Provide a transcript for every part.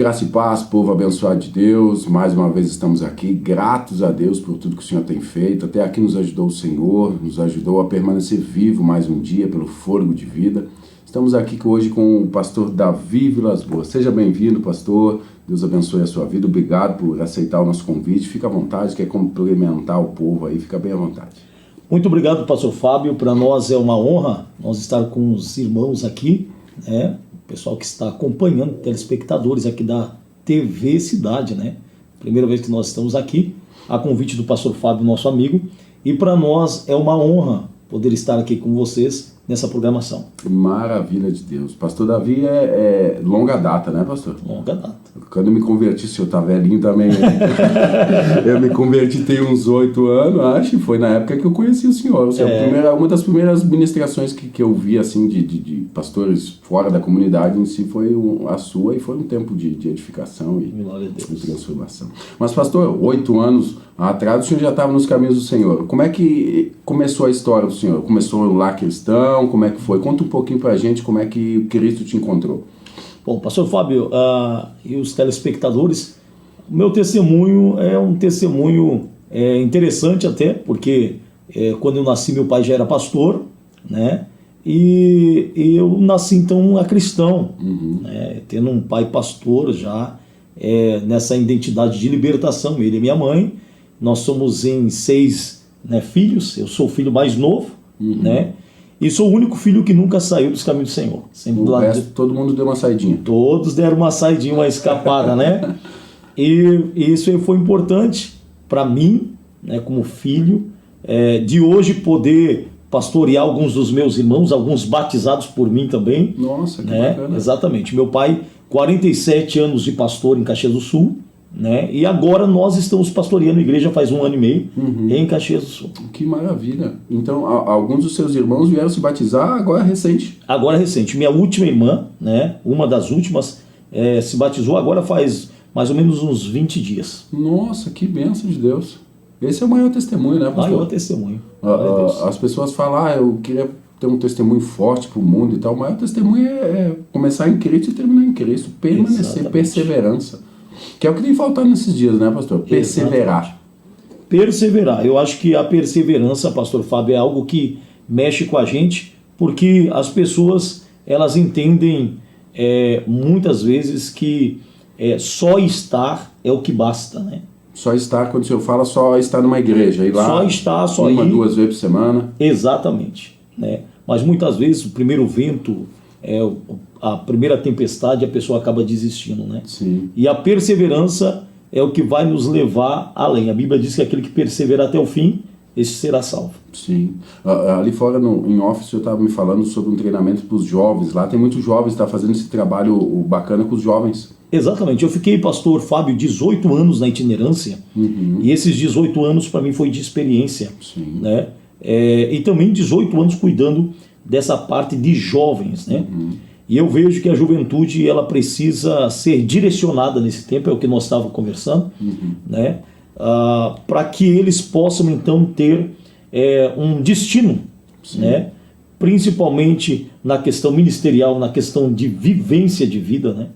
Graça e paz, povo abençoado de Deus. Mais uma vez estamos aqui, gratos a Deus por tudo que o Senhor tem feito. Até aqui nos ajudou o Senhor, nos ajudou a permanecer vivo mais um dia pelo fôlego de vida. Estamos aqui hoje com o pastor Davi Vilas Boas. Seja bem-vindo, pastor. Deus abençoe a sua vida. Obrigado por aceitar o nosso convite. Fica à vontade, quer complementar o povo aí, fica bem à vontade. Muito obrigado, pastor Fábio. Para nós é uma honra nós estar com os irmãos aqui, né? O pessoal que está acompanhando, telespectadores aqui da TV Cidade, né? Primeira vez que nós estamos aqui, a convite do pastor Fábio, nosso amigo, e para nós é uma honra poder estar aqui com vocês nessa programação. Maravilha de Deus. Pastor Davi é longa data, né, pastor? Longa data. Quando eu me converti, o senhor tá velhinho também. Eu me converti tem uns 8 anos, acho, e foi na época que eu conheci o senhor. Uma das primeiras ministrações que eu vi, assim, de pastores fora da comunidade em si foi a sua, e foi um tempo de edificação e de transformação. Mas, pastor, 8 anos atrás o senhor já estava nos caminhos do Senhor. Como é que começou a história do senhor? Começou lá cristão? Como é que foi? Conta um pouquinho pra gente como é que Cristo te encontrou. Bom, pastor Fábio e os telespectadores, o meu testemunho é um testemunho interessante até, porque quando eu nasci meu pai já era pastor, né? E eu nasci então a cristão, né? Tendo um pai pastor já nessa identidade de libertação, ele e minha mãe. Nós somos em 6 filhos, eu sou o filho mais novo, né? E sou o único filho que nunca saiu dos caminhos do Senhor. Sempre o resto, todo mundo deu uma saidinha. Todos deram uma saidinha, uma escapada, né? E isso foi importante para mim, né, como filho, de hoje poder pastorear alguns dos meus irmãos, alguns batizados por mim também. Nossa, que bacana. Exatamente. Meu pai, 47 anos de pastor em Caxias do Sul, né? E agora nós estamos pastoreando a igreja faz 1 ano e meio em Caxias do Sul. Que maravilha! Então, alguns dos seus irmãos vieram se batizar agora recente? Agora recente. Minha última irmã, né, uma das últimas, se batizou agora faz mais ou menos uns 20 dias. Nossa, que bênção de Deus! Esse é o maior testemunho, né, pastor? Maior testemunho. As pessoas falam, eu queria ter um testemunho forte para o mundo e tal. O maior testemunho é começar em Cristo e terminar em Cristo. Permanecer, exatamente. Perseverança. Que é o que tem faltado nesses dias, né, pastor? Perseverar. Exatamente. Perseverar. Eu acho que a perseverança, pastor Fábio, é algo que mexe com a gente, porque as pessoas, elas entendem muitas vezes que só estar é o que basta, né? Só estar, quando o senhor fala, só estar numa igreja, ir lá só estar, só uma, ir, 2 vezes por semana. Exatamente, né? Mas muitas vezes o primeiro vento, a primeira tempestade, a pessoa acaba desistindo, né? Sim. E a perseverança é o que vai nos levar além. A Bíblia diz que aquele que perseverar até o fim, esse será salvo. Sim. Ali fora, em office, eu estava me falando sobre um treinamento para os jovens. Lá tem muitos jovens que estão fazendo esse trabalho bacana com os jovens. Exatamente. Eu fiquei, pastor Fábio, 18 anos na itinerância. E esses 18 anos para mim foi de experiência. Sim. Né? E também 18 anos cuidando dessa parte de jovens, né? E eu vejo que a juventude, ela precisa ser direcionada nesse tempo, é o que nós estávamos conversando, né? Para que eles possam então ter um destino, né? Principalmente na questão ministerial, na questão de vivência de vida, né?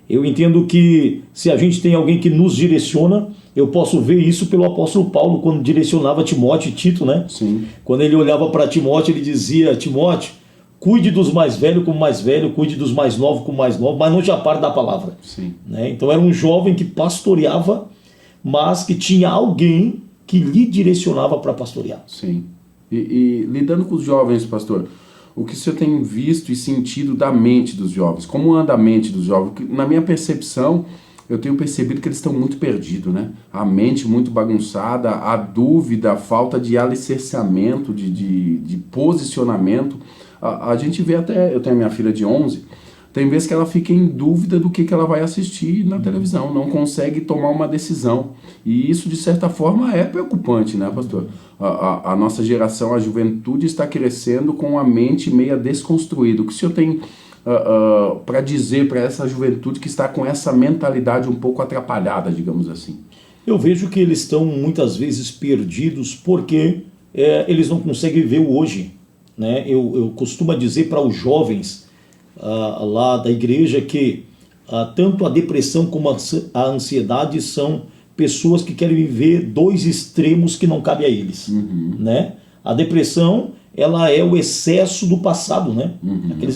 Eu entendo que se a gente tem alguém que nos direciona, eu posso ver isso pelo apóstolo Paulo, quando direcionava Timóteo e Tito, né? Sim. Quando ele olhava para Timóteo, ele dizia: Timóteo, cuide dos mais velhos como mais velho, cuide dos mais novos como mais novo, mas não te aparte da palavra. Sim. Né? Então era um jovem que pastoreava, mas que tinha alguém que lhe direcionava para pastorear. Sim. E lidando com os jovens, pastor, o que o senhor tem visto e sentido da mente dos jovens? Como anda a mente dos jovens? Porque, na minha percepção, eu tenho percebido que eles estão muito perdidos, né? A mente muito bagunçada, a dúvida, a falta de alicerciamento, de posicionamento. A gente vê até, eu tenho a minha filha de 11, tem vezes que ela fica em dúvida do que ela vai assistir na televisão, não consegue tomar uma decisão. E isso, de certa forma, é preocupante, né, pastor? A nossa geração, a juventude, está crescendo com a mente meia desconstruída. O que o senhor tem para dizer para essa juventude que está com essa mentalidade um pouco atrapalhada, digamos assim? Eu vejo que eles estão muitas vezes perdidos porque eles não conseguem ver o hoje. Né? Eu costumo dizer para os jovens lá da igreja que tanto a depressão como a ansiedade são pessoas que querem viver dois extremos que não cabem a eles, né? A depressão, ela é o excesso do passado, né?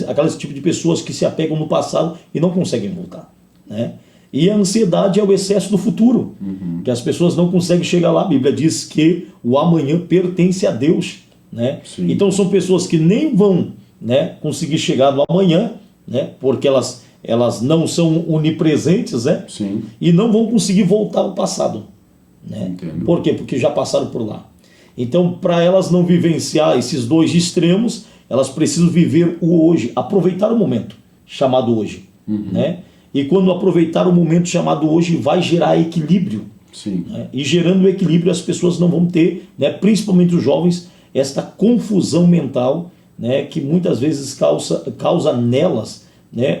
Aquelas tipo de pessoas que se apegam no passado e não conseguem voltar, né? E a ansiedade é o excesso do futuro, que as pessoas não conseguem chegar lá. A Bíblia diz que o amanhã pertence a Deus, né? Então são pessoas que nem vão, né, conseguir chegar no amanhã, né? Porque elas não são onipresentes, né? Sim. E não vão conseguir voltar ao passado, né? Entendo. Por quê? Porque já passaram por lá. Então, para elas não vivenciar esses dois extremos, elas precisam viver o hoje, aproveitar o momento chamado hoje, né? E quando aproveitar o momento chamado hoje, vai gerar equilíbrio. Sim. Né? E gerando equilíbrio, as pessoas não vão ter, né, principalmente os jovens, esta confusão mental, né, que muitas vezes causa nelas, né,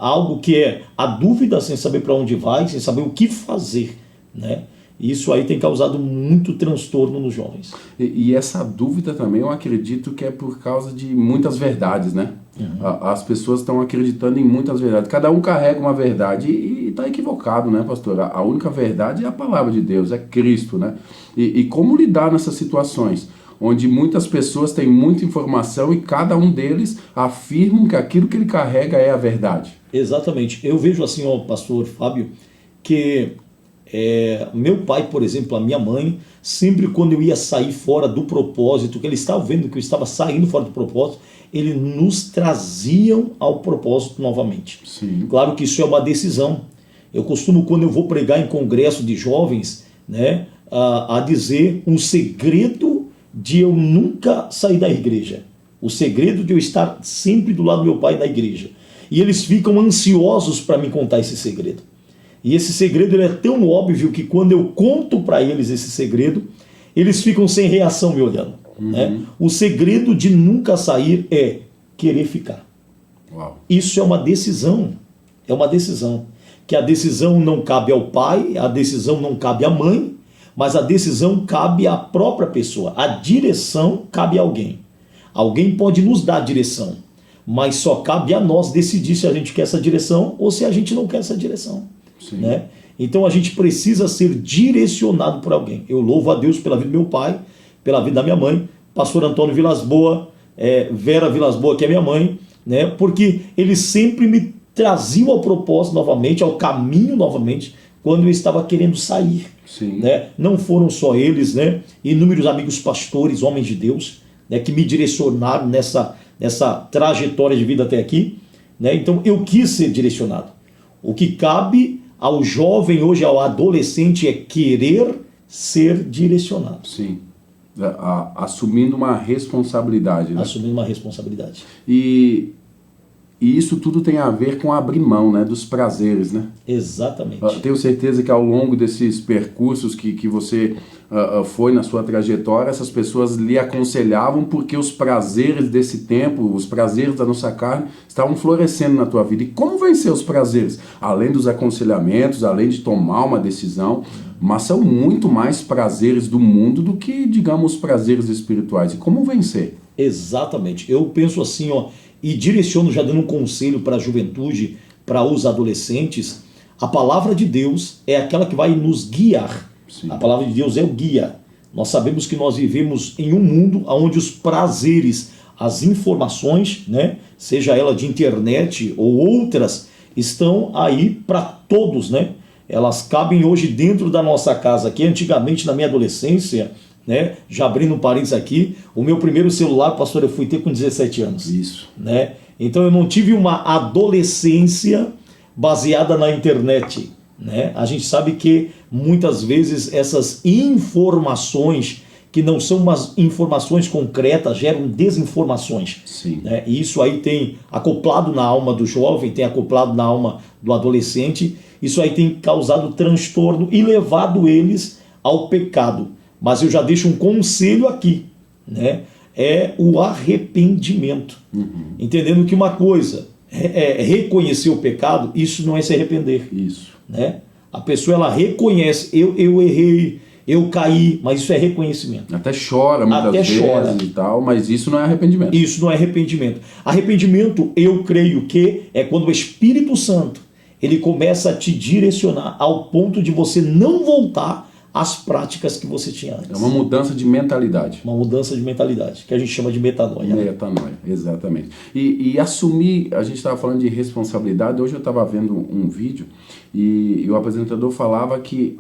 algo que é a dúvida, sem saber para onde vai, sem saber o que fazer, né? Isso aí tem causado muito transtorno nos jovens. E essa dúvida também eu acredito que é por causa de muitas verdades, né? As pessoas estão acreditando em muitas verdades. Cada um carrega uma verdade e está equivocado, né, pastor? A única verdade é a palavra de Deus, é Cristo, né? E como lidar nessas situações onde muitas pessoas têm muita informação e cada um deles afirma que aquilo que ele carrega é a verdade? Exatamente. Eu vejo assim, ó, pastor Fábio, que meu pai, por exemplo, a minha mãe, sempre quando eu ia sair fora do propósito, que eles estavam vendo que eu estava saindo fora do propósito, eles nos traziam ao propósito novamente. Sim. Claro que isso é uma decisão. Eu costumo, quando eu vou pregar em congresso de jovens, né, a dizer um segredo de eu nunca sair da igreja. O segredo de eu estar sempre do lado do meu pai na igreja. E eles ficam ansiosos para me contar esse segredo. E esse segredo ele é tão óbvio que quando eu conto para eles esse segredo, eles ficam sem reação me olhando. Né? O segredo de nunca sair é querer ficar. Uau. Isso é uma decisão. É uma decisão. Que a decisão não cabe ao pai, a decisão não cabe à mãe, mas a decisão cabe à própria pessoa. A direção cabe a alguém. Alguém pode nos dar a direção, mas só cabe a nós decidir se a gente quer essa direção ou se a gente não quer essa direção. Né? Então a gente precisa ser direcionado por alguém. Eu louvo a Deus pela vida do meu pai, pela vida da minha mãe, pastor Antônio Vilas Boa, Vera Vilas Boa, que é minha mãe, né? Porque eles sempre me traziam ao propósito novamente, ao caminho novamente, quando eu estava querendo sair. Né? Não foram só eles, né? Inúmeros amigos pastores, homens de Deus, né, que me direcionaram nessa trajetória de vida até aqui. Né? Então eu quis ser direcionado. O que cabe ao jovem hoje, ao adolescente, é querer ser direcionado. Sim. Assumindo uma responsabilidade. Né? Assumindo uma responsabilidade. E isso tudo tem a ver com abrir mão, né, dos prazeres, né? Exatamente. Tenho certeza que ao longo desses percursos que você foi na sua trajetória, essas pessoas lhe aconselhavam porque os prazeres desse tempo, os prazeres da nossa carne, estavam florescendo na tua vida. E como vencer os prazeres? Além dos aconselhamentos, além de tomar uma decisão, mas são muito mais prazeres do mundo do que, digamos, prazeres espirituais. E como vencer? Exatamente. Eu penso assim, ó, e direciono, já dando um conselho para a juventude, para os adolescentes, a palavra de Deus é aquela que vai nos guiar. Sim. A palavra de Deus é o guia. Nós sabemos que nós vivemos em um mundo onde os prazeres, as informações, né, seja ela de internet ou outras, estão aí para todos, né? Elas cabem hoje dentro da nossa casa aqui. Antigamente, na minha adolescência, né, já abrindo um parênteses aqui, o meu primeiro celular, pastor, eu fui ter com 17 anos. Isso. Né? Então eu não tive uma adolescência baseada na internet. Né? A gente sabe que muitas vezes essas informações, que não são umas informações concretas, geram desinformações. Sim. Né? E isso aí tem acoplado na alma do jovem, tem acoplado na alma do adolescente, isso aí tem causado transtorno e levado eles ao pecado. Mas eu já deixo um conselho aqui, né? É o arrependimento. Entendendo que uma coisa é reconhecer o pecado, isso não é se arrepender. Isso. Né? A pessoa, ela reconhece, eu errei, eu caí, mas isso é reconhecimento. Até chora muitas vezes e tal, mas isso não é arrependimento. Isso não é arrependimento. Arrependimento, eu creio que é quando o Espírito Santo, ele começa a te direcionar ao ponto de você não voltar às práticas que você tinha antes. É uma mudança de mentalidade. Uma mudança de mentalidade, que a gente chama de metanoia. Metanoia, exatamente. E assumir, a gente estava falando de responsabilidade, hoje eu estava vendo um vídeo e o apresentador falava que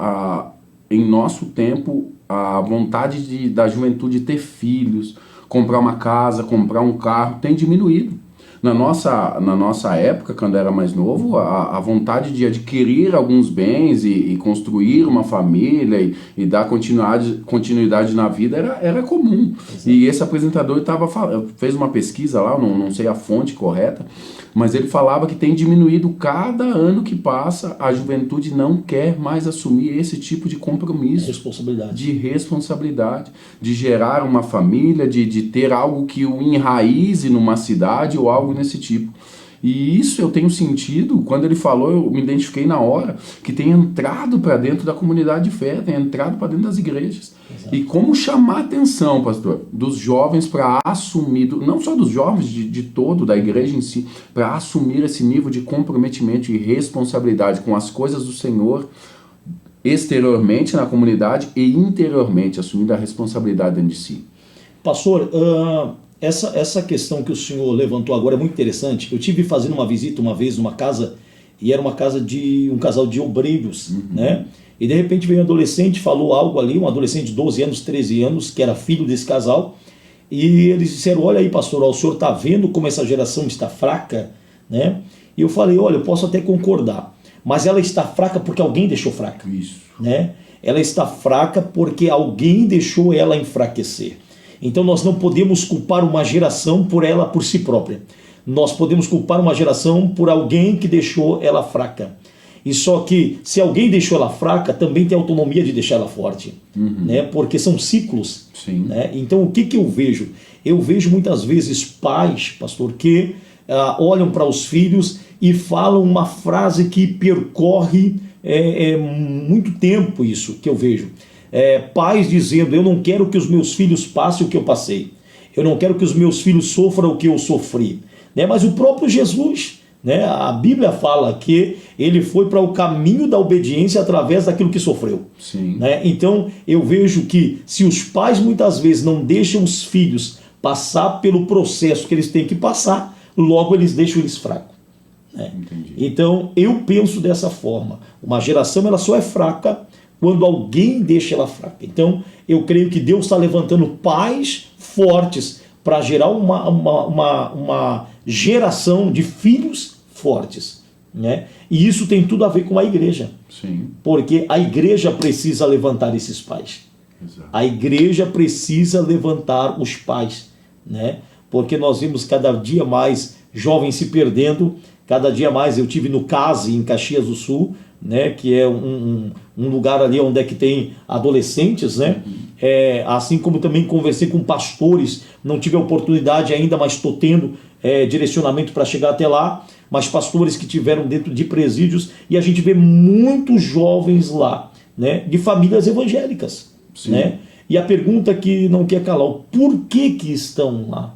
em nosso tempo a vontade da juventude ter filhos, comprar uma casa, comprar um carro, tem diminuído. Na nossa época, quando era mais novo, a vontade de adquirir alguns bens e construir uma família e dar continuidade na vida era comum. Exato. E esse apresentador fez uma pesquisa lá, não sei a fonte correta, mas ele falava que tem diminuído cada ano que passa, a juventude não quer mais assumir esse tipo de compromisso. De responsabilidade, de gerar uma família, de ter algo que o enraize numa cidade ou algo nesse tipo. E isso eu tenho sentido, quando ele falou, eu me identifiquei na hora, que tem entrado para dentro da comunidade de fé, tem entrado para dentro das igrejas. Exato. E como chamar a atenção, pastor, dos jovens para assumir, não só dos jovens, de todo, da igreja em si, para assumir esse nível de comprometimento e responsabilidade com as coisas do Senhor, exteriormente na comunidade e interiormente, assumindo a responsabilidade dentro de si. Pastor, essa questão que o senhor levantou agora é muito interessante. Eu tive fazendo uma visita uma vez numa casa, e era uma casa de um casal de obreiros, né? E de repente veio um adolescente, falou algo ali, um adolescente de 12 anos, 13 anos, que era filho desse casal, e eles disseram: olha aí, pastor, o senhor está vendo como essa geração está fraca, né? E eu falei: olha, eu posso até concordar, mas ela está fraca porque alguém deixou fraca. Isso. Né? Ela está fraca porque alguém deixou ela enfraquecer. Então nós não podemos culpar uma geração por si própria. Nós podemos culpar uma geração por alguém que deixou ela fraca. E só que se alguém deixou ela fraca, também tem autonomia de deixar ela forte, né? Porque são ciclos. Sim. Né? Então o que eu vejo? Eu vejo muitas vezes pais, pastor, que olham para os filhos e falam uma frase que percorre muito tempo, isso que eu vejo. Pais dizendo: eu não quero que os meus filhos passem o que eu passei, eu não quero que os meus filhos sofram o que eu sofri, né? Mas o próprio Jesus, né? A Bíblia fala que ele foi para o caminho da obediência através daquilo que sofreu. Sim. Né? Então eu vejo que se os pais muitas vezes não deixam os filhos passar pelo processo que eles têm que passar, logo eles deixam eles fracos. Né? Então eu penso dessa forma: uma geração ela só é fraca quando alguém deixa ela fraca. Então eu creio que Deus está levantando pais fortes para gerar uma geração de filhos fortes, né? E isso tem tudo a ver com a igreja. Sim. Porque a igreja precisa levantar esses pais. Exato. A igreja precisa levantar os pais, né? Porque nós vimos cada dia mais jovens se perdendo. Cada dia mais eu tive no CASE, em Caxias do Sul, né, que é um lugar ali onde é que tem adolescentes, né? Assim como também conversei com pastores, não tive a oportunidade ainda, mas estou tendo direcionamento para chegar até lá, mas pastores que tiveram dentro de presídios, e a gente vê muitos jovens lá, né, de famílias evangélicas. Sim. Né? E a pergunta que não quer calar: o porquê que estão lá?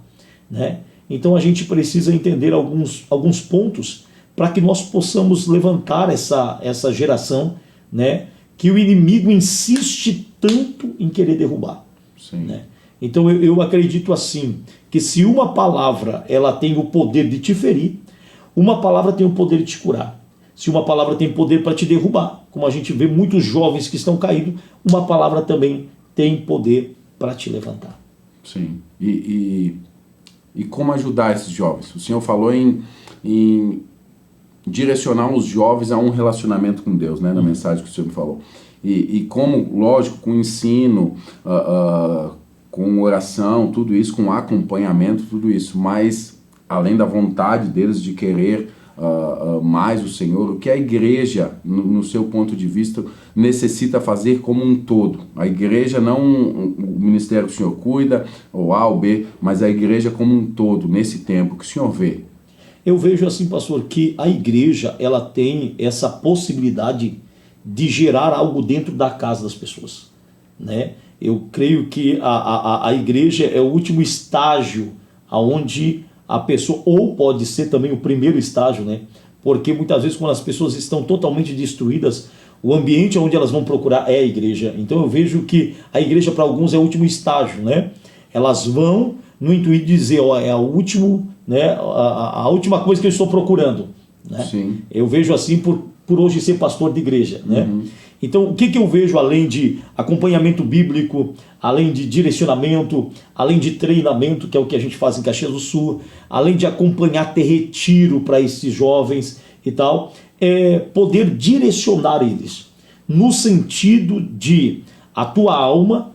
Né? Então a gente precisa entender alguns pontos para que nós possamos levantar essa geração, né, que o inimigo insiste tanto em querer derrubar. Sim. Né? Então eu acredito assim, que se uma palavra ela tem o poder de te ferir, uma palavra tem o poder de te curar. Se uma palavra tem poder para te derrubar, como a gente vê muitos jovens que estão caídos, uma palavra também tem poder para te levantar. Sim. E como ajudar esses jovens? O senhor falou em direcionar os jovens a um relacionamento com Deus, né, na mensagem que o senhor me falou. E como, lógico, com ensino, com oração, tudo isso, com acompanhamento, tudo isso, mas além da vontade deles de querer mais o Senhor, o que a igreja, no seu ponto de vista, necessita fazer como um todo. A igreja, não o ministério que o senhor cuida, ou A ou B, mas a igreja como um todo, nesse tempo, que o senhor vê? Eu vejo assim, pastor, que a igreja ela tem essa possibilidade de gerar algo dentro da casa das pessoas, né? Eu creio que a igreja é o último estágio aonde a pessoa, ou pode ser também o primeiro estágio, né? porque muitas vezes quando as pessoas estão totalmente destruídas, o ambiente onde elas vão procurar é a igreja. Então eu vejo que a igreja para alguns é o último estágio, né? Elas vão no intuito de dizer, ó, é a última coisa que eu estou procurando, né? Sim. Eu vejo assim por hoje ser pastor de igreja, né? Então, o que eu vejo além de acompanhamento bíblico, além de direcionamento, além de treinamento, que é o que a gente faz em Caxias do Sul, além de acompanhar, ter retiro para esses jovens e tal, é poder direcionar eles no sentido de a tua alma,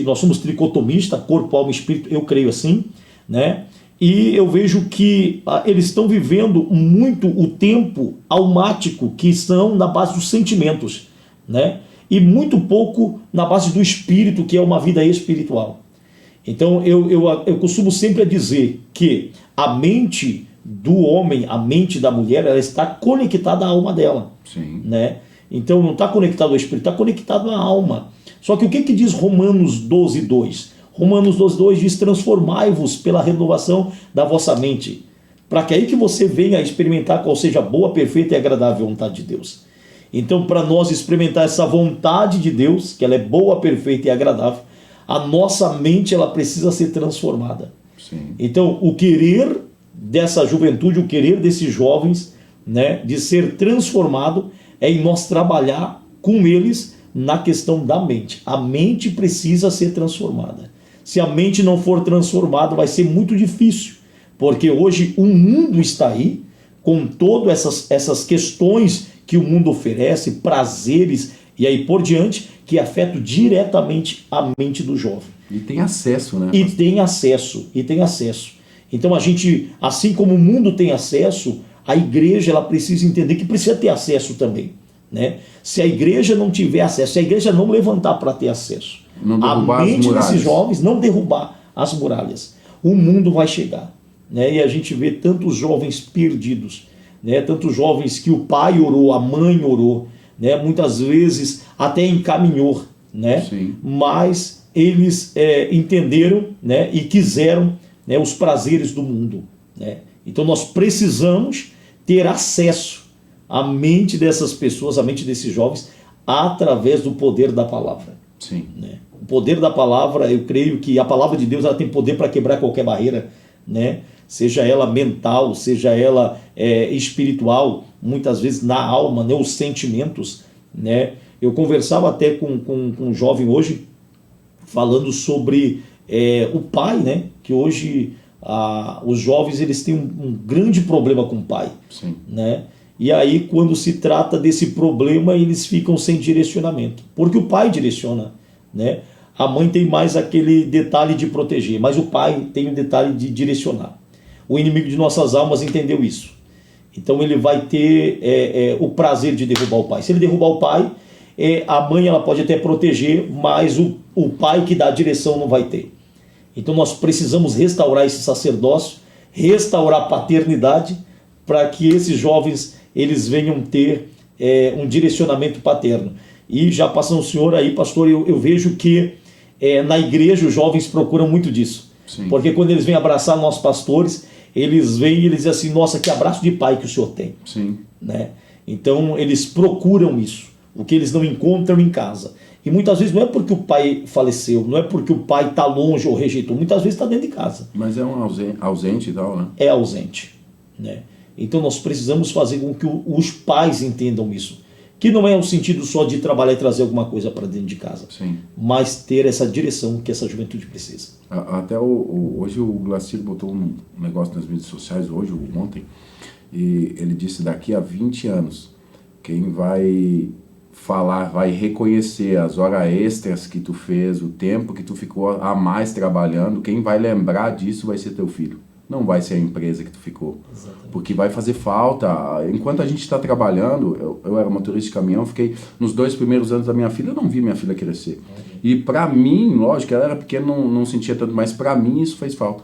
nós somos tricotomista, corpo, alma e espírito, eu creio assim, né? E eu vejo que eles estão vivendo muito o tempo almático, que são na base dos sentimentos, né? E muito pouco na base do espírito, que é uma vida espiritual. Então eu costumo sempre dizer que a mente do homem, a mente da mulher, ela está conectada à alma dela. Sim. Né? Então não está conectado ao espírito, está conectado à alma. Só que o que diz Romanos 12:2? Romanos 12:2 diz: transformai-vos pela renovação da vossa mente, para que aí que você venha a experimentar qual seja a boa, perfeita e agradável vontade de Deus. Então, para nós experimentar essa vontade de Deus, que ela é boa, perfeita e agradável, a nossa mente ela precisa ser transformada. Sim. Então, o querer dessa juventude, o querer desses jovens, né, de ser transformado, é em nós trabalhar com eles na questão da mente. A mente precisa ser transformada. Se a mente não for transformada, vai ser muito difícil, porque hoje o mundo está aí, com todas essas questões que o mundo oferece, prazeres e aí por diante, que afetam diretamente a mente do jovem. E tem acesso, né? E tem acesso. Então a gente, assim como o mundo tem acesso, a igreja ela precisa entender que precisa ter acesso também, né? Se a igreja não tiver acesso, se a igreja não levantar para ter acesso, não derrubar a mente as muralhas desses jovens não derrubar as muralhas, o mundo vai chegar, né? E a gente vê tantos jovens perdidos, né? Tantos jovens que o pai orou, a mãe orou, né? Muitas vezes até encaminhou, né? Sim. Mas eles entenderam, né? E quiseram, né? Os prazeres do mundo, né? Então nós precisamos ter acesso à mente dessas pessoas, à mente desses jovens, através do poder da palavra. Sim. Né? O poder da palavra, eu creio que a palavra de Deus ela tem poder para quebrar qualquer barreira, né? Seja ela mental, seja ela espiritual, muitas vezes na alma, né? Os sentimentos, né? Eu conversava até com um jovem hoje, falando sobre o pai, né? Que hoje os jovens eles têm um grande problema com o pai. Sim. Né? E aí quando se trata desse problema, eles ficam sem direcionamento, porque o pai direciona, né? A mãe tem mais aquele detalhe de proteger, mas o pai tem o detalhe de direcionar. O inimigo de nossas almas entendeu isso. Então ele vai ter o prazer de derrubar o pai. Se ele derrubar o pai, a mãe ela pode até proteger, mas o pai que dá a direção não vai ter. Então nós precisamos restaurar esse sacerdócio, restaurar a paternidade, para que esses jovens eles venham ter um direcionamento paterno. E já passando o senhor aí, pastor, eu vejo que na igreja os jovens procuram muito disso. Sim. Porque quando eles vêm abraçar nossos pastores, eles vêm e eles dizem assim: nossa, que abraço de pai que o senhor tem. Sim. Né? Então eles procuram isso, o que eles não encontram em casa. E muitas vezes não é porque o pai faleceu, não é porque o pai está longe ou rejeitou, muitas vezes está dentro de casa. Mas é um ausente e tal, né? É ausente, né? Então nós precisamos fazer com que os pais entendam isso. Que não é o sentido só de trabalhar e trazer alguma coisa para dentro de casa. Sim. Mas ter essa direção que essa juventude precisa. Até hoje o Glacier botou um negócio nas mídias sociais, hoje ou ontem, e ele disse: daqui a 20 anos, quem vai falar, vai reconhecer as horas extras que tu fez, o tempo que tu ficou a mais trabalhando, quem vai lembrar disso vai ser teu filho. Não vai ser a empresa que tu ficou. Exatamente. Porque vai fazer falta. Enquanto a gente está trabalhando, eu era motorista de caminhão, fiquei nos 2 primeiros anos da minha filha, eu não vi minha filha crescer. E para mim, lógico, ela era pequena, não sentia tanto, mas para mim isso fez falta.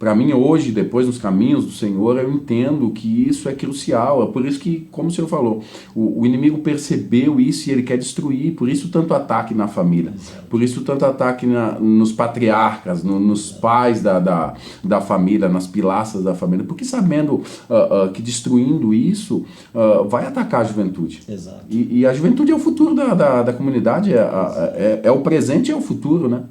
Para mim hoje, depois nos caminhos do Senhor, eu entendo que isso é crucial. É por isso que, como o senhor falou, o inimigo percebeu isso e ele quer destruir. Por isso tanto ataque na família, por isso tanto ataque nos patriarcas, nos pais da família, nas pilastras da família, porque sabendo que destruindo isso vai atacar a juventude. Exato. E a juventude é o futuro da comunidade, é o presente e é o futuro, né?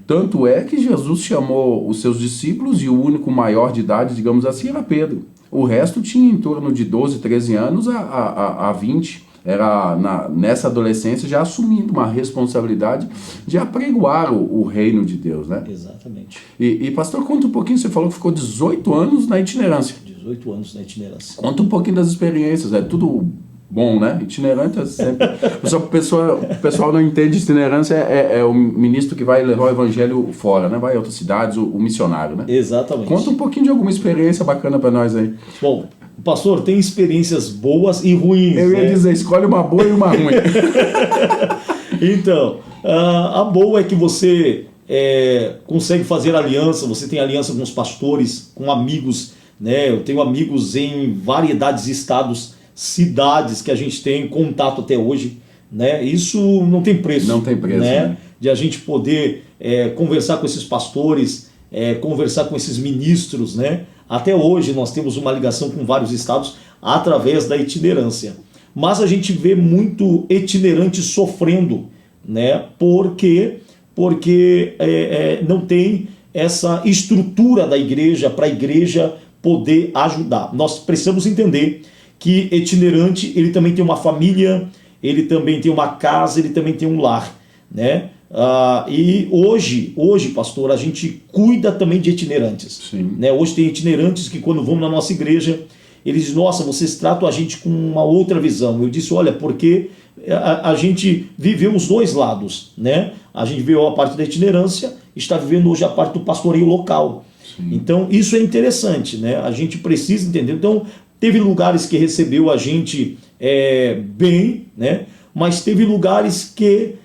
Tanto é que Jesus chamou os seus discípulos e o único maior de idade, digamos assim, era Pedro. O resto tinha em torno de 12, 13 anos a 20. Era nessa adolescência já assumindo uma responsabilidade de apregoar o reino de Deus, né? Exatamente. E pastor, conta um pouquinho, você falou que ficou 18 anos na itinerância. 18 anos na itinerância. Conta um pouquinho das experiências, é tudo bom, né? Itinerante é sempre... O pessoal não entende, itinerância é o ministro que vai levar o evangelho fora, né? Vai a outras cidades, o missionário, né? Exatamente. Conta um pouquinho de alguma experiência bacana para nós aí. Bom, o pastor tem experiências boas e ruins. Eu ia dizer, escolhe uma boa e uma ruim. Então, a boa é que você consegue fazer aliança, você tem aliança com os pastores, com amigos, né? Eu tenho amigos em variedades de estados, cidades que a gente tem contato até hoje, né? Isso não tem preço. Não tem preço, né? De a gente poder conversar com esses pastores, conversar com esses ministros, né? Até hoje nós temos uma ligação com vários estados através da itinerância. Mas a gente vê muito itinerante sofrendo, né? Porque não tem essa estrutura da igreja para a igreja poder ajudar. Nós precisamos entender que itinerante, ele também tem uma família, ele também tem uma casa, ele também tem um lar, né? E hoje, pastor, a gente cuida também de itinerantes. Sim. Né? Hoje tem itinerantes que quando vão na nossa igreja, eles dizem, nossa, vocês tratam a gente com uma outra visão. Eu disse, olha, porque a gente viveu os dois lados, né? A gente viveu a parte da itinerância, está vivendo hoje a parte do pastoreio local. Sim. Então, isso é interessante, né? A gente precisa entender. Então, teve lugares que recebeu a gente bem, né? Mas teve lugares que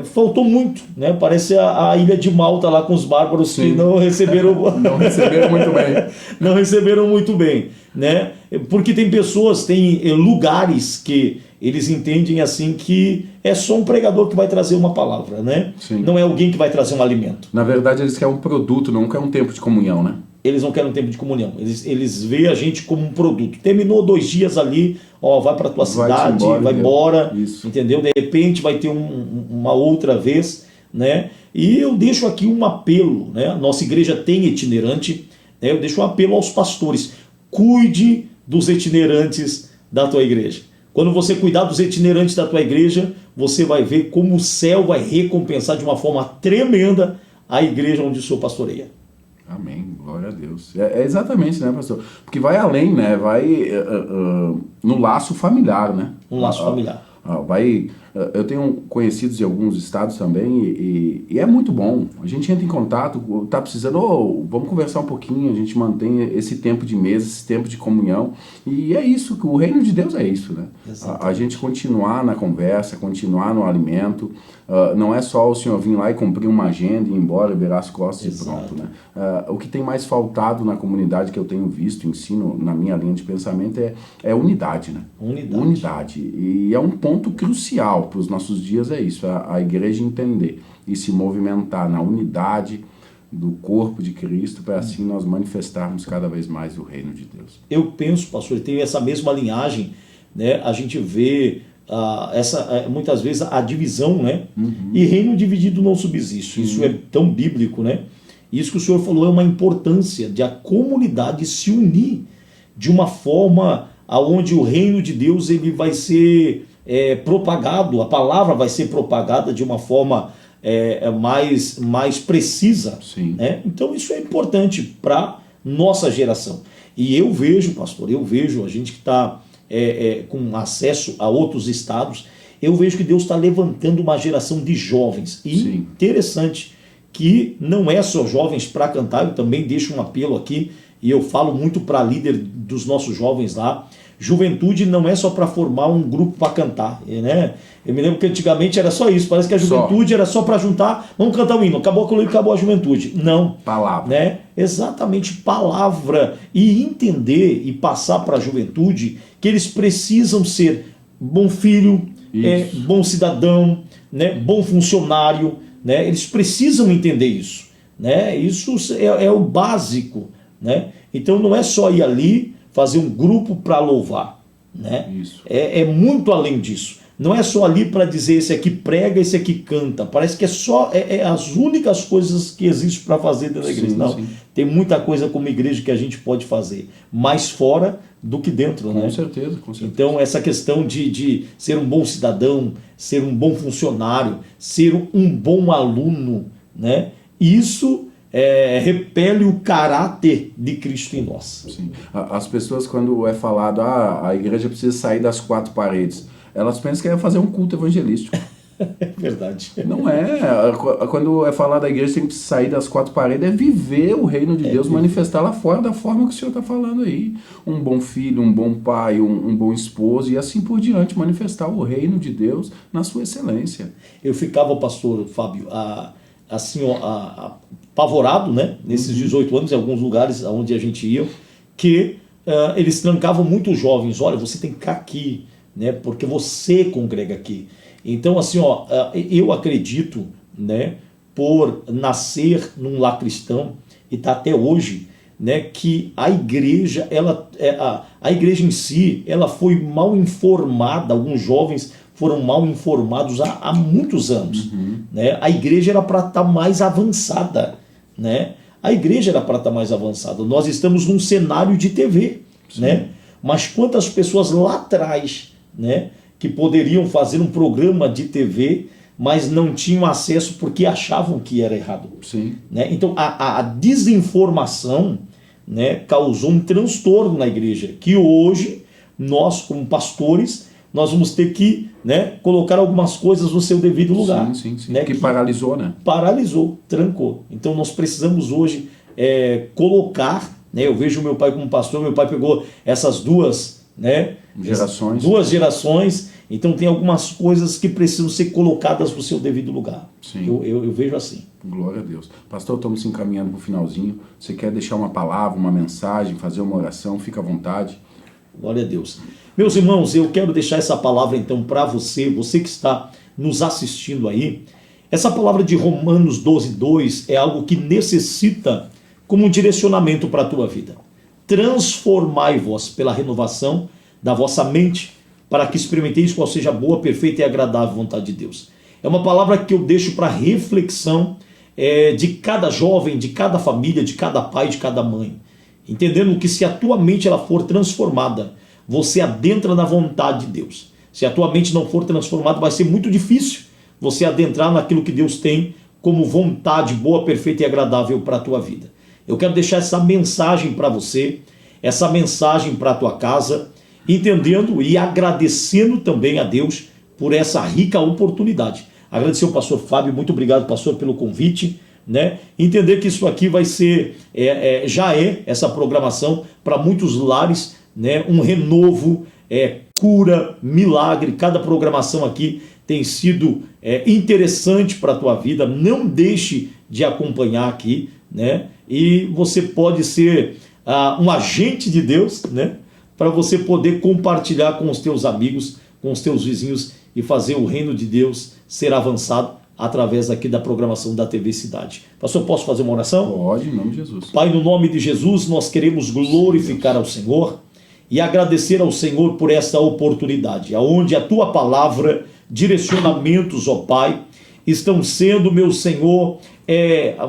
faltou muito, né? Parece a ilha de Malta lá com os bárbaros. Sim. Que não receberam não receberam muito bem. Não receberam muito bem, né? Porque tem pessoas, tem lugares que eles entendem assim que é só um pregador que vai trazer uma palavra, né? Sim. Não é alguém que vai trazer um alimento. Na verdade, eles querem um produto, não querem um tempo de comunhão, né? Eles não querem um tempo de comunhão. Eles veem a gente como um produto. Terminou 2 dias ali, vai para tua cidade, vai embora, entendeu? De repente vai ter uma outra vez, né? E eu deixo aqui um apelo, né? Nossa igreja tem itinerante, né? Eu deixo um apelo aos pastores. Cuide dos itinerantes da tua igreja. Quando você cuidar dos itinerantes da tua igreja, você vai ver como o céu vai recompensar de uma forma tremenda a igreja onde o senhor pastoreia. Amém, glória a Deus. É exatamente, né, pastor? Porque vai além, né? Vai no laço familiar, né? Um laço familiar. Eu tenho conhecidos em alguns estados também e é muito bom. A gente entra em contato, tá precisando, vamos conversar um pouquinho, a gente mantém esse tempo de mesa, esse tempo de comunhão. E é isso, o reino de Deus é isso, né? A gente continuar na conversa, continuar no alimento. Não é só o senhor vir lá e cumprir uma agenda e ir embora, virar as costas. Exato. E pronto, né? O que tem mais faltado na comunidade que eu tenho visto, ensino na minha linha de pensamento é unidade, né? Unidade. E é um ponto crucial para os nossos dias, é isso, a igreja entender e se movimentar na unidade do corpo de Cristo, para assim nós manifestarmos cada vez mais o reino de Deus. Eu penso, pastor, tem essa mesma linhagem, né? A gente vê muitas vezes a divisão, né? Uhum. E reino dividido não subsiste. Isso é tão bíblico, né? Isso que o senhor falou é uma importância de a comunidade se unir de uma forma aonde o reino de Deus ele vai ser propagado, a palavra vai ser propagada de uma forma mais precisa. Sim. Né? Então isso é importante para nossa geração. E eu vejo, pastor, a gente que está com acesso a outros estados, eu vejo que Deus está levantando uma geração de jovens. E sim, interessante que não é só jovens para cantar, eu também deixo um apelo aqui, e eu falo muito para líder dos nossos jovens lá, Juventude não é só para formar um grupo para cantar, né? Eu me lembro que antigamente era só isso, parece que a juventude era só para juntar, vamos cantar um hino, acabou aquilo, acabou a juventude. Não. Palavra. Né? Exatamente, palavra. E entender e passar para a juventude que eles precisam ser bom filho, bom cidadão, né? Bom funcionário, né? Eles precisam entender isso, né? Isso é o básico, né? Então não é só ir ali fazer um grupo para louvar, né? Isso. É muito além disso. Não é só ali para dizer esse aqui prega, esse aqui canta. Parece que é só as únicas coisas que existem para fazer dentro da igreja. Não, sim. Tem muita coisa como igreja que a gente pode fazer, mais fora do que dentro, né? Com certeza, com certeza. Então essa questão de ser um bom cidadão, ser um bom funcionário, ser um bom aluno, né? Isso repele o caráter de Cristo em nós. Sim. As pessoas, quando é falado, a igreja precisa sair das quatro paredes, elas pensam que é fazer um culto evangelístico. É verdade. Não é. Quando é falar da igreja, tem que sair das quatro paredes, é viver o reino de Deus, manifestar lá fora da forma que o Senhor está falando aí. Um bom filho, um bom pai, um bom esposo e assim por diante, manifestar o reino de Deus na sua excelência. Eu ficava, pastor Fábio, apavorado, né? Nesses 18 anos, em alguns lugares onde a gente ia, que eles trancavam muito os jovens. Olha, você tem que ficar aqui, né? Porque você congrega aqui. Então, assim, eu acredito, né, por nascer num lar cristão e tá até hoje, né, que a igreja, a igreja em si, ela foi mal informada. Alguns jovens foram mal informados há muitos anos. Né? A igreja era para estar mais avançada, né? A igreja era para estar mais avançada. Nós estamos num cenário de TV, né? Mas quantas pessoas lá atrás, né, que poderiam fazer um programa de TV, mas não tinham acesso porque achavam que era errado. Sim. Né? Então a desinformação, né, causou um transtorno na igreja, que hoje nós, como pastores, nós vamos ter que, né, colocar algumas coisas no seu devido lugar. Sim. Né, que paralisou, né? Paralisou, trancou. Então nós precisamos hoje colocar, né, eu vejo meu pai como pastor, meu pai pegou essas duas, né, duas gerações, então tem algumas coisas que precisam ser colocadas no seu devido lugar. Sim. Eu vejo assim. Glória a Deus. Pastor, estamos se encaminhando para o finalzinho. Você quer deixar uma palavra, uma mensagem, fazer uma oração? Fica à vontade. Glória a Deus. Meus irmãos, eu quero deixar essa palavra então para você que está nos assistindo aí. Essa palavra de Romanos 12:2 é algo que necessita como um direcionamento para a tua vida. Transformai-vos pela renovação da vossa mente, para que experimenteis qual seja a boa, perfeita e agradável vontade de Deus. É uma palavra que eu deixo para reflexão de cada jovem, de cada família, de cada pai, de cada mãe. Entendendo que se a tua mente ela for transformada, você adentra na vontade de Deus. Se a tua mente não for transformada, vai ser muito difícil você adentrar naquilo que Deus tem como vontade boa, perfeita e agradável para a tua vida. Eu quero deixar essa mensagem para você, essa mensagem para a tua casa, entendendo e agradecendo também a Deus por essa rica oportunidade. Agradecer ao pastor Fábio, muito obrigado, pastor, pelo convite, né? Entender que isso aqui vai ser, já é essa programação para muitos lares, né? Um renovo, cura, milagre. Cada programação aqui tem sido interessante para a tua vida. Não deixe de acompanhar aqui, né? E você pode ser um agente de Deus, né? Para você poder compartilhar com os teus amigos, com os teus vizinhos e fazer o reino de Deus ser avançado através aqui da programação da TV Cidade. Pastor, posso fazer uma oração? Pode, em nome de Jesus. Pai, no nome de Jesus, nós queremos glorificar ao Senhor e agradecer ao Senhor por essa oportunidade, aonde a tua palavra, direcionamentos, ó Pai, estão sendo, meu Senhor,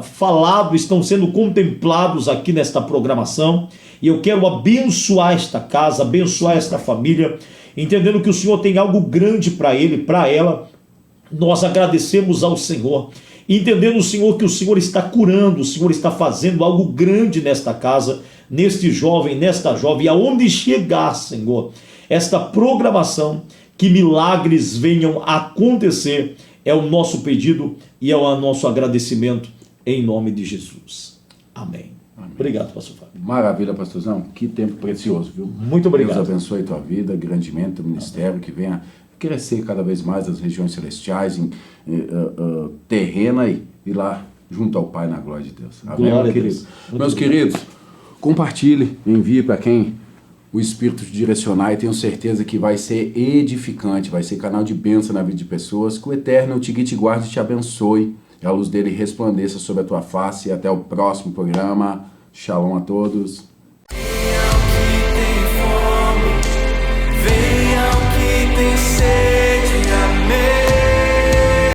falados, estão sendo contemplados aqui nesta programação. E eu quero abençoar esta casa, abençoar esta família, entendendo que o Senhor tem algo grande para ele, para ela. Nós agradecemos ao Senhor, entendendo, Senhor, que o Senhor está curando, o Senhor está fazendo algo grande nesta casa, neste jovem, nesta jovem, e aonde chegar, Senhor, esta programação, que milagres venham a acontecer, é o nosso pedido e é o nosso agradecimento, em nome de Jesus. Amém. Obrigado, pastor Fábio. Maravilha, pastorzão. Que tempo precioso, viu? Muito obrigado. Deus abençoe a tua vida, grandemente, o ministério, que venha crescer cada vez mais nas regiões celestiais, terrena e lá junto ao Pai na glória de Deus. Amém, Glória meu a querido? Deus. Meus queridos, compartilhe, envie para quem o Espírito te direcionar, e tenho certeza que vai ser edificante, vai ser canal de bênção na vida de pessoas. Que o Eterno te guie, te guarde e te abençoe. E a luz dele resplandeça sobre a tua face. E até o próximo programa. Shalom a todos.